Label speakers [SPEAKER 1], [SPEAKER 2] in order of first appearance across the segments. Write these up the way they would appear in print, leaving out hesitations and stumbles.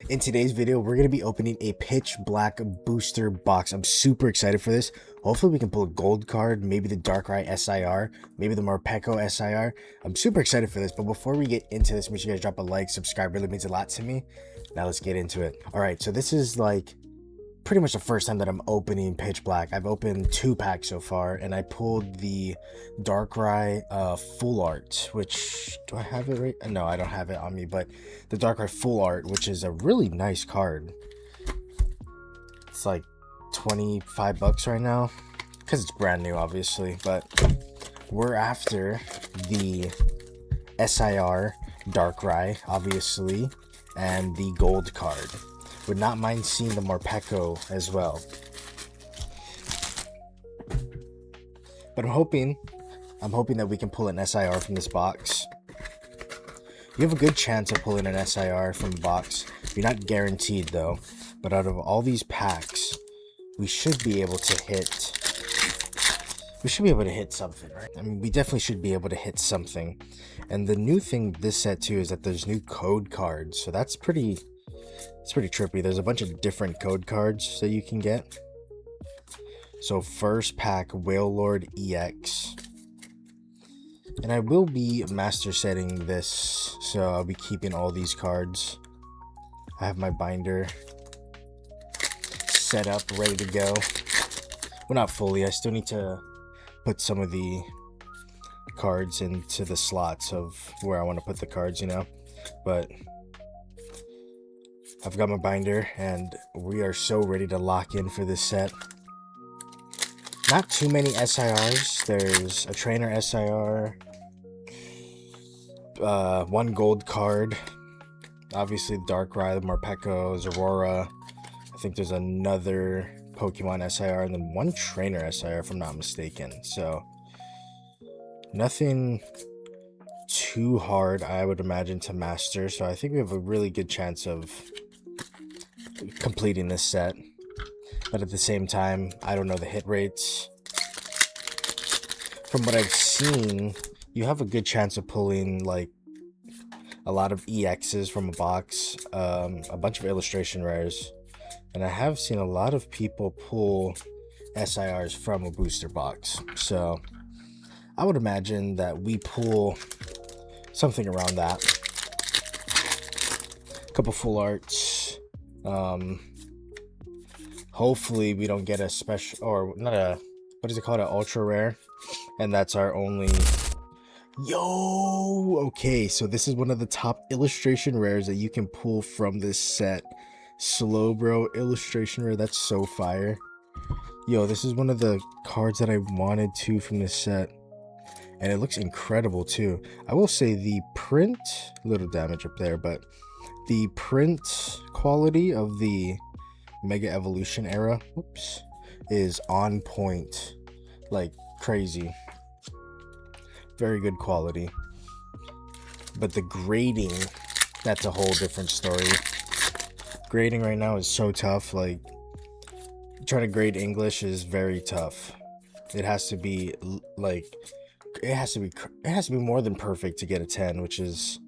[SPEAKER 1] In today's video, we're going to be opening a Pitch Black booster box. I'm super excited for this. Hopefully we can pull a gold card, maybe the Darkrai SIR, maybe the Morpeko SIR. I'm super excited for this, but before we get into this, make sure you guys drop a like, subscribe, really means a lot to me. Now let's get into it. All right, so this is like pretty much the first time that I'm opening Pitch Black. I've opened 2 packs so far, and I pulled the Darkrai Full Art, which, do I have it right? No, I don't have it on me, but the Darkrai Full Art, which is a really nice card. It's like 25 bucks right now, because it's brand new, obviously, but we're after the SIR Darkrai, obviously, and the gold card. Would not mind seeing the Morpeko as well. But I'm hoping that we can pull an SIR from this box. You have a good chance of pulling an SIR from the box. You're not guaranteed though. But out of all these packs, we should be able to hit something, right? I mean, we definitely should be able to hit something. And the new thing this set too is that there's new code cards. So that's pretty trippy. There's a bunch of different code cards that you can get. So first pack, Wailord EX. And I will be master setting this, so I'll be keeping all these cards. I have my binder set up, ready to go. Well, not fully. I still need to put some of the cards into the slots of where I want to put the cards, you know. But I've got my binder, and we are so ready to lock in for this set. Not too many SIRs. There's a trainer SIR, 1 gold card, obviously Darkrai, the Morpeko, Zorora. I think there's another Pokemon SIR, and then 1 trainer SIR if I'm not mistaken. So nothing too hard, I would imagine, to master. So I think we have a really good chance of completing this set. But at the same time, I don't know the hit rates. From what I've seen, you have a good chance of pulling like a lot of EXs from a box, a bunch of illustration rares, and I have seen a lot of people pull SIRs from a booster box. So I would imagine that we pull something around that. A couple full arts. Hopefully we don't get a special, or not a, what is it called, an ultra rare, and that's our only. Okay, so this is one of the top illustration rares that you can pull from this set. Slowbro illustration rare, that's so fire. This is one of the cards that I wanted to from this set, and it looks incredible too. I will say the print, little damage up there, but the print quality of the Mega Evolution era, is on point, like crazy. Very good quality. But the grading, that's a whole different story. Grading right now is so tough. Like, trying to grade English is very tough. It has to be like, it has to be more than perfect to get a 10, which is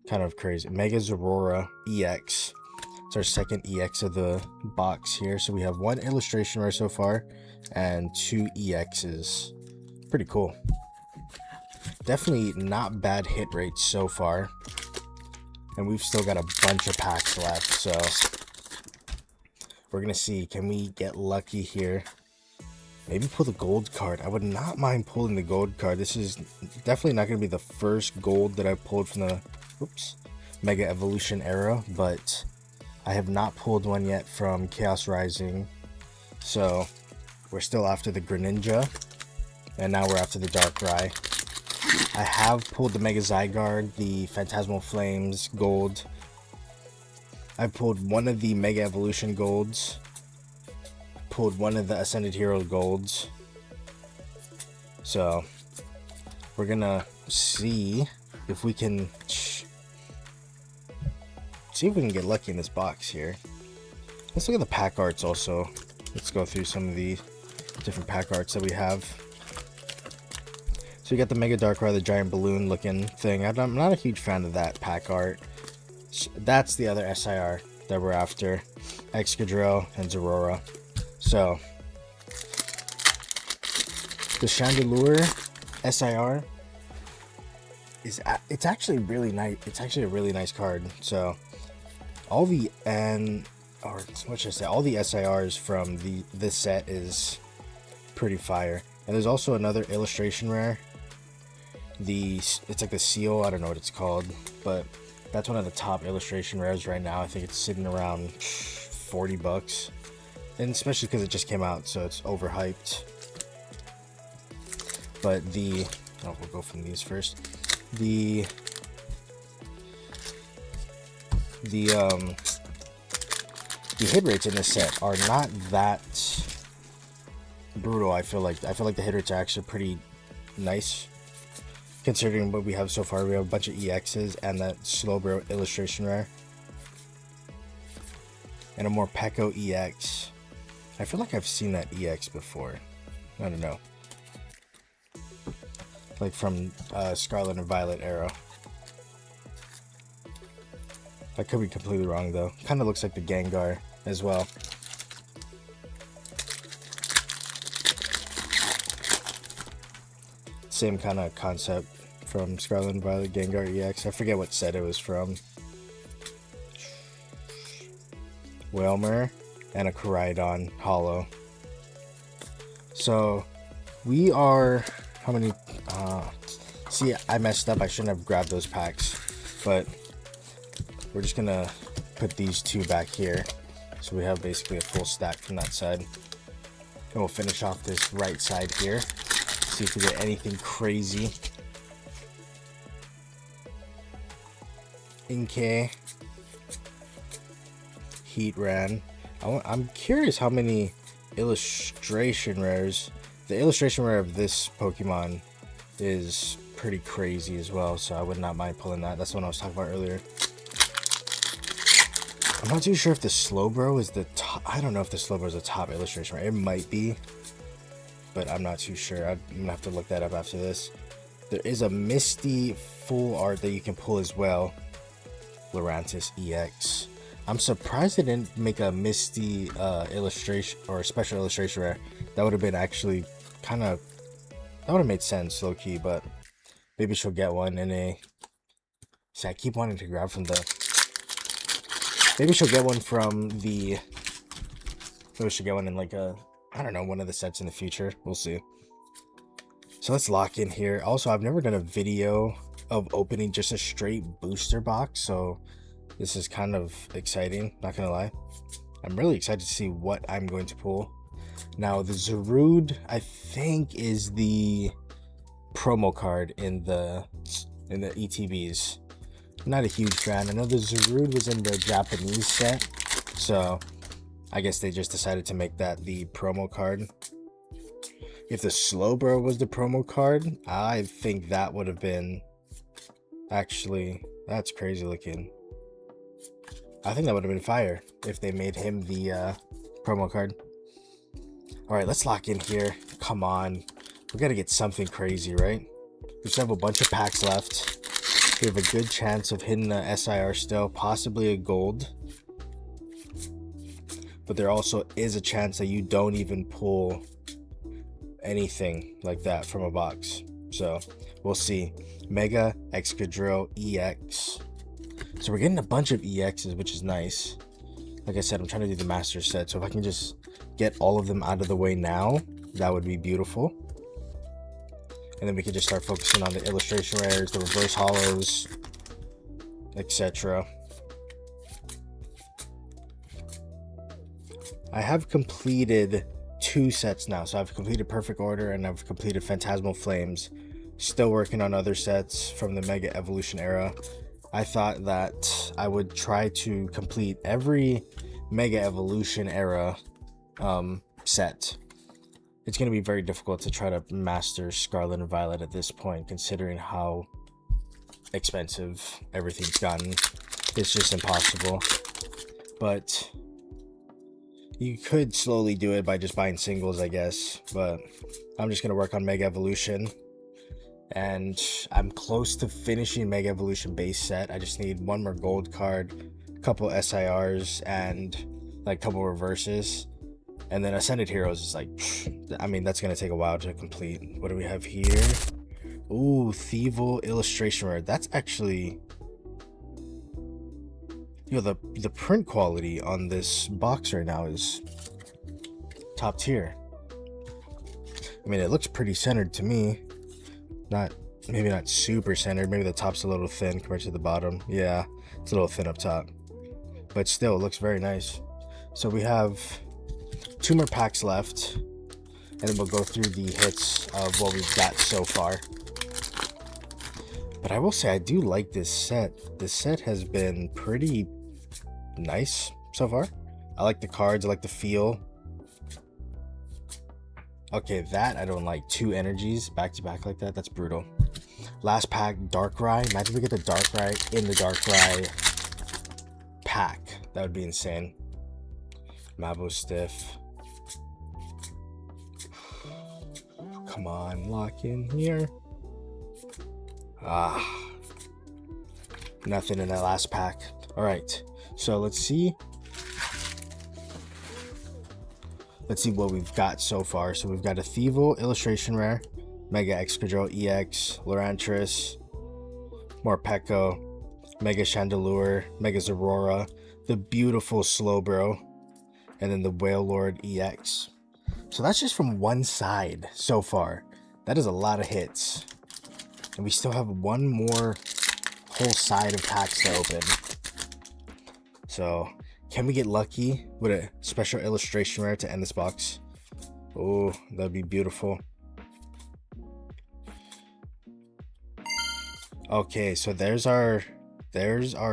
[SPEAKER 1] kind of crazy. Mega Zorora EX. It's our second EX of the box here. So we have 1 illustration rare so far and 2 EXs. Pretty cool. Definitely not bad hit rates so far. And we've still got a bunch of packs left. So we're going to see, can we get lucky here? Maybe pull the gold card. I would not mind pulling the gold card. This is definitely not going to be the first gold that I pulled from the Mega Evolution era, but I have not pulled one yet from Chaos Rising. So we're still after the Greninja, and now we're after the Darkrai. I have pulled the Mega Zygarde, the Phantasmal Flames gold. I've pulled one of the Mega Evolution golds. Pulled one of the Ascended Hero golds. So we're gonna see if we can get lucky in this box here. Let's look at the pack arts also. Let's go through some of the different pack arts that we have. So you got the Mega Darkrai, the giant balloon looking thing. I'm not a huge fan of that pack art. That's the other SIR that we're after. Excadrill and Zeraora. So the Chandelure SIR it's actually really nice. It's actually a really nice card. So all the what should I say? All the SIRs from this set is pretty fire. And there's also another illustration rare. It's like the seal. I don't know what it's called, but that's one of the top illustration rares right now. I think it's sitting around $40, and especially because it just came out, so it's overhyped. But we'll go from these first. The hit rates in this set are not that brutal. I feel like the hit rates are actually pretty nice considering what we have so far. We have a bunch of EXs and that Slowbro illustration rare and a Morpeko EX. I feel like I've seen that EX before. I don't know, like from Scarlet and Violet era. I could be completely wrong though. Kind of looks like the Gengar as well. Same kind of concept from Scarlet and Violet Gengar EX. I forget what set it was from. Wailmer and a Koraidon Hollow. So we are how many? See, I messed up. I shouldn't have grabbed those packs, but we're just gonna put these two back here, so we have basically a full stack from that side. And we'll finish off this right side here. See if we get anything crazy. Inkay, Heatran. I'm curious how many illustration rares. The illustration rare of this Pokemon is pretty crazy as well, so I would not mind pulling that. That's the one I was talking about earlier. I'm not too sure if the Slowbro is the top. I don't know if the Slowbro is the top illustration rare. It might be, but I'm not too sure. I'm gonna have to look that up after this. There is a Misty full art that you can pull as well. Lurantis EX. I'm surprised they didn't make a Misty illustration or a special illustration rare. That would have been actually kind of, that would have made sense low key, but maybe she'll get one in a. See, I keep wanting to grab from the. Maybe she'll get one from the. Maybe she'll get one in like a, I don't know, one of the sets in the future. We'll see. So let's lock in here. Also, I've never done a video of opening just a straight booster box, so this is kind of exciting, not gonna lie. I'm really excited to see what I'm going to pull. Now the Zarude, I think, is the promo card in the ETBs. I'm not a huge fan. I know the Zarude was in the Japanese set, so I guess they just decided to make that the promo card. If the Slowbro was the promo card, I think that would have been, actually, that's crazy looking. I think that would have been fire if they made him the promo card. All right, let's lock in here. Come on, we gotta get something crazy, right? We just have a bunch of packs left. We have a good chance of hitting a SIR still, possibly a gold. But there also is a chance that you don't even pull anything like that from a box. So we'll see. Mega Excadrill EX. So we're getting a bunch of EXs, which is nice. Like I said, I'm trying to do the master set, so if I can just get all of them out of the way now, that would be beautiful. And then we can just start focusing on the illustration rares, the reverse hollows, etc. I have completed 2 sets now, so I've completed Perfect Order and I've completed Phantasmal Flames. Still working on other sets from the Mega Evolution era. I thought that I would try to complete every Mega Evolution era set. It's going to be very difficult to try to master Scarlet and Violet at this point, considering how expensive everything's gotten. It's just impossible. But you could slowly do it by just buying singles, I guess. But I'm just going to work on Mega Evolution. And I'm close to finishing Mega Evolution base set. I just need one more gold card, a couple SIRs, and like a couple reverses. And then Ascended Heroes is like, I mean, that's going to take a while to complete. What do we have here? Ooh, Thievel illustration rare. That's actually... Yo, the print quality on this box right now is top tier. I mean, it looks pretty centered to me. Maybe not super centered. Maybe the top's a little thin compared to the bottom. Yeah, it's a little thin up top. But still, it looks very nice. So we have 2 more packs left. And then we'll go through the hits of what we've got so far. But I will say, I do like this set. This set has been pretty nice so far. I like the cards. I like the feel. Okay, that I don't like. 2 energies back to back like that. That's brutal. Last pack, Darkrai. Imagine we get the Darkrai in the Darkrai pack. That would be insane. Mabosstiff. Come on, lock in here. Nothing in that last pack. All right, so let's see what we've got so far. So we've got a Thievel illustration rare, Mega Excadrill EX, Lurantris, Morpeko, Mega Chandelure, Mega Zorora, the beautiful Slowbro, and then the Wailord EX. So that's just from one side so far. That is a lot of hits. And we still have one more whole side of packs to open. So, can we get lucky with a special illustration rare to end this box? Oh, that'd be beautiful. Okay, so there's our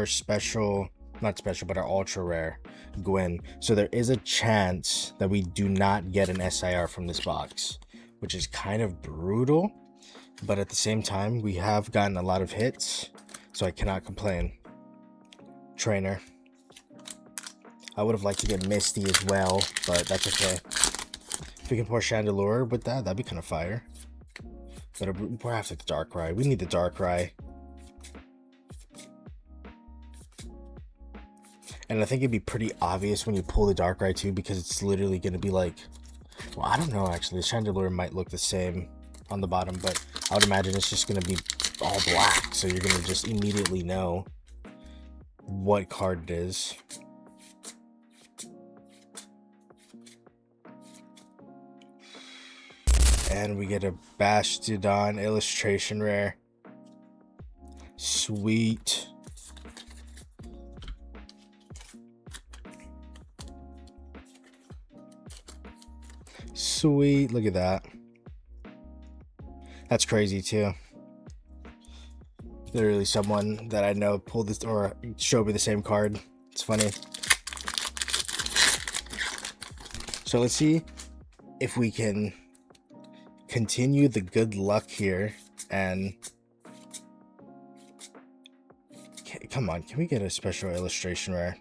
[SPEAKER 1] special, not special, but our ultra rare Gwen. So there is a chance that we do not get an SIR from this box, which is kind of brutal. But at the same time, we have gotten a lot of hits, so I cannot complain. Trainer. I would have liked to get Misty as well, but that's okay. If we can pour Chandelure with that, that'd be kind of fire. But we're after the Darkrai. We need the Darkrai. And I think it'd be pretty obvious when you pull the Darkrai too, because it's literally going to be like... Well, I don't know, actually. The Chandelure might look the same on the bottom, but I would imagine it's just going to be all black. So you're going to just immediately know what card it is. And we get a Bastiodon illustration rare. Sweet. Sweet. Look at that. That's crazy too. Literally someone that I know pulled this or showed me the same card. It's funny. So let's see if we can continue the good luck here and come on, can we get a special illustration rare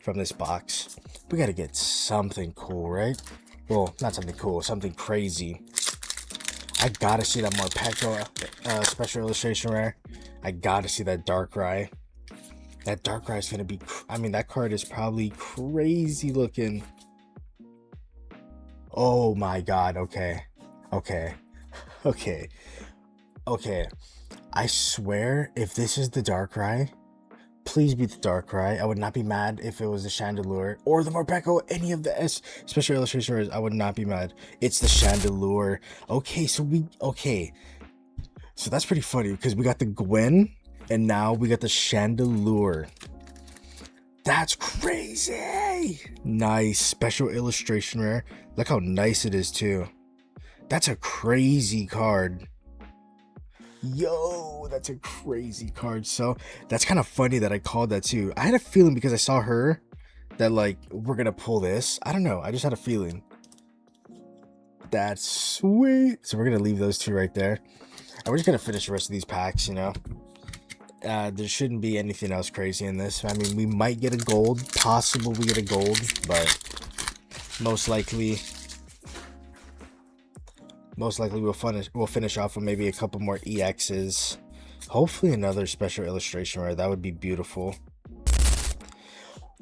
[SPEAKER 1] from this box? We gotta get something cool, right? Well, not something cool, something crazy. I gotta see that Morpeko special illustration rare. I gotta see that Darkrai. That Darkrai is gonna be, I mean, that card is probably crazy looking. Oh my god, okay. Okay. I swear, if this is the Darkrai, please be the Darkrai. I would not be mad if it was the Chandelure or the Morpeko, any of the special illustrations. I would not be mad. It's the Chandelure. Okay, so that's pretty funny because we got the Gwen and now we got the Chandelure. That's crazy. Nice special illustration rare. Look how nice it is too. That's a crazy card. Yo, that's a crazy card. So that's kind of funny that I called that too. I had a feeling because I saw her that like we're gonna pull this. I don't know, I just had a feeling. That's sweet. So we're gonna leave those two right there and we're just gonna finish the rest of these packs, you know. There shouldn't be anything else crazy in this. I mean, we might get a gold, possible we get a gold, but most likely Most likely we'll finish off with maybe a couple more EXs. Hopefully another special illustration rare. That would be beautiful.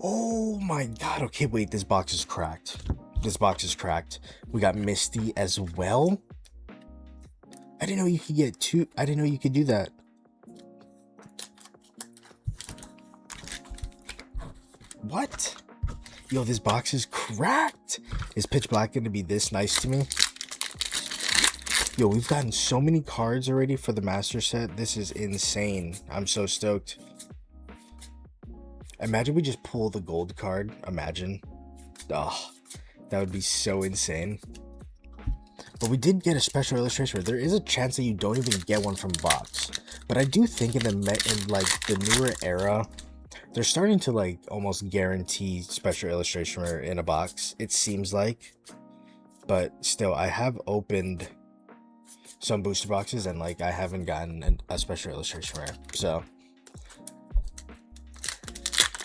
[SPEAKER 1] Oh my god. Okay, wait, this box is cracked. This box is cracked. We got Misty as well. I didn't know you could get two. I didn't know you could do that. What? Yo, this box is cracked. Is Pitch Black going to be this nice to me? Yo, we've gotten so many cards already for the master set. This is insane. I'm so stoked. Imagine we just pull the gold card. Imagine. Oh, that would be so insane. But we did get a special illustration. There is a chance that you don't even get one from box. But I do think in like the newer era, they're starting to like almost guarantee special illustration rare in a box. It seems like. But still, I have opened some booster boxes and like I haven't gotten a special illustration rare. So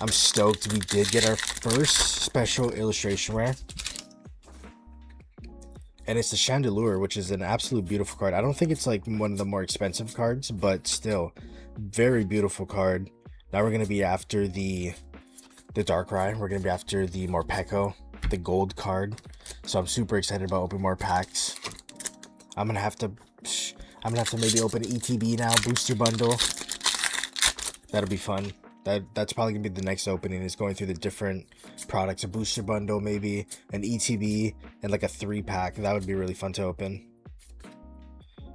[SPEAKER 1] I'm stoked we did get our first special illustration rare. And it's the Chandelure, which is an absolute beautiful card. I don't think it's like one of the more expensive cards, but still, very beautiful card. Now we're going to be after the Darkrai. We're going to be after the Morpeko, the gold card. So I'm super excited about opening more packs. I'm going to have to maybe open an ETB now, booster bundle. That'll be fun. That's probably gonna be the next opening, is going through the different products, a booster bundle, maybe an ETB, and like a 3-pack. That would be really fun to open.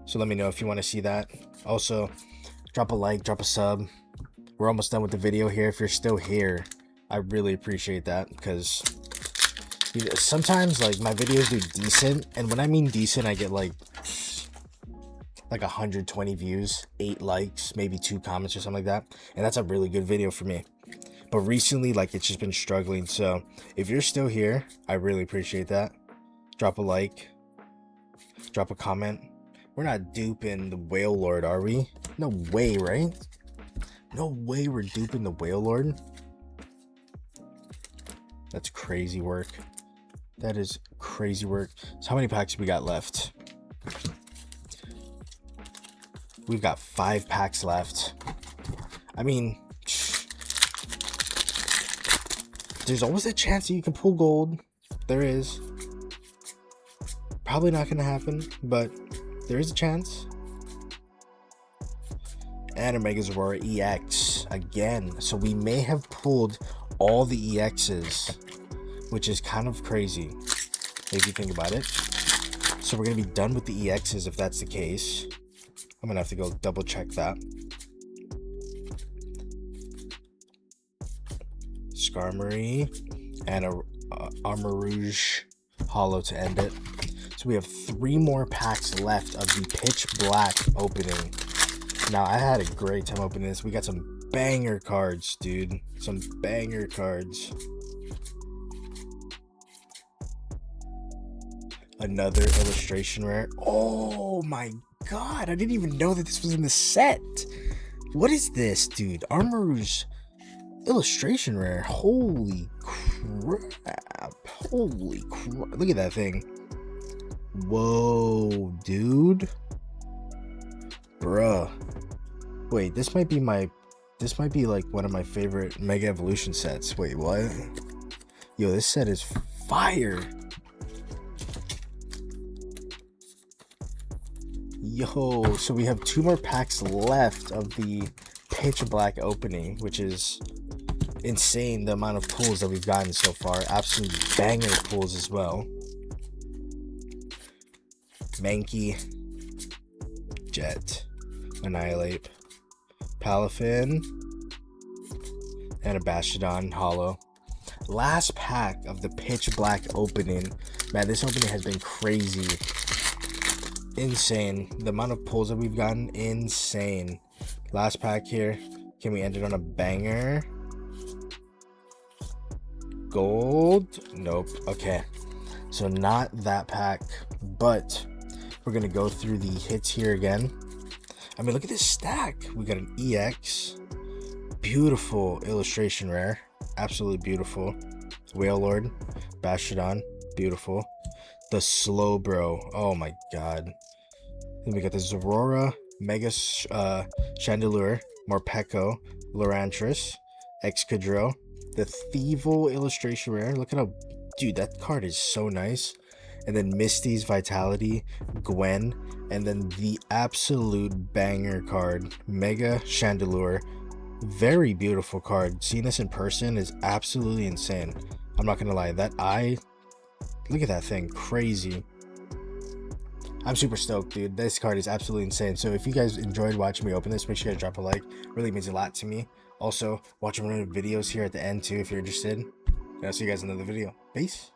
[SPEAKER 1] So let me know if you want to see that. Also, drop a like, drop a sub. We're almost done with the video here. If you're still here, I really appreciate that, because sometimes like my videos do decent, and when I mean decent, I get like 120 views, 8 likes, maybe 2 comments or something like that, and that's a really good video for me. But recently, like, it's just been struggling. So if you're still here, I really appreciate that. Drop a like, drop a comment. We're not duping the Whale Lord, are we? No way, right? No way we're duping the Whale Lord. That's crazy work. That is crazy work. So how many packs we got left? We've got 5 packs left. I mean, there's always a chance that you can pull gold. There is. Probably not going to happen, but there is a chance. And a Megazord EX again. So we may have pulled all the EXs, which is kind of crazy if you think about it. So we're going to be done with the EXs if that's the case. I'm gonna have to go double check that. Skarmory and a Armarouge holo to end it. So we have 3 more packs left of the Pitch Black opening. Now I had a great time opening this. We got some banger cards, dude. Some banger cards. Another illustration rare. Oh my god, I didn't even know that this was in the set. What is this, dude? Armarouge illustration rare. Holy crap. Holy crap. Look at that thing. Whoa, dude. Bruh. Wait, this might be like one of my favorite Mega Evolution sets. Wait, what? Yo, this set is fire. Yo, so we have 2 more packs left of the Pitch Black opening, which is insane, the amount of pulls that we've gotten so far. Absolute banger pulls as well. Mankey, Jet, Annihilate, Palafin, and a Bastiodon holo. Last pack of the Pitch Black opening. Man, this opening has been crazy. Insane. The amount of pulls that we've gotten, insane. Last pack here. Can we end it on a banger? Gold? Nope. Okay. So not that pack, but we're going to go through the hits here again. I mean, look at this stack. We got an EX. Beautiful illustration rare. Absolutely beautiful. Whale Lord. Bastiodon. Beautiful. the Slowbro. Oh my god. Then we got the Zorora, Mega Chandelure, Morpeko, Lorantris, Excadrill, the Thievul illustration rare. Look at how, dude, that card is so nice. And then Misty's Vitality, Gwen, and then the absolute banger card, Mega Chandelure. Very beautiful card. Seeing this in person is absolutely insane. I'm not gonna lie, that eye, look at that thing, crazy. I'm super stoked, dude. This card is absolutely insane. So if you guys enjoyed watching me open this, make sure you guys drop a like. Really means a lot to me. Also, watch one of the videos here at the end too if you're interested. And I'll see you guys in another video. Peace.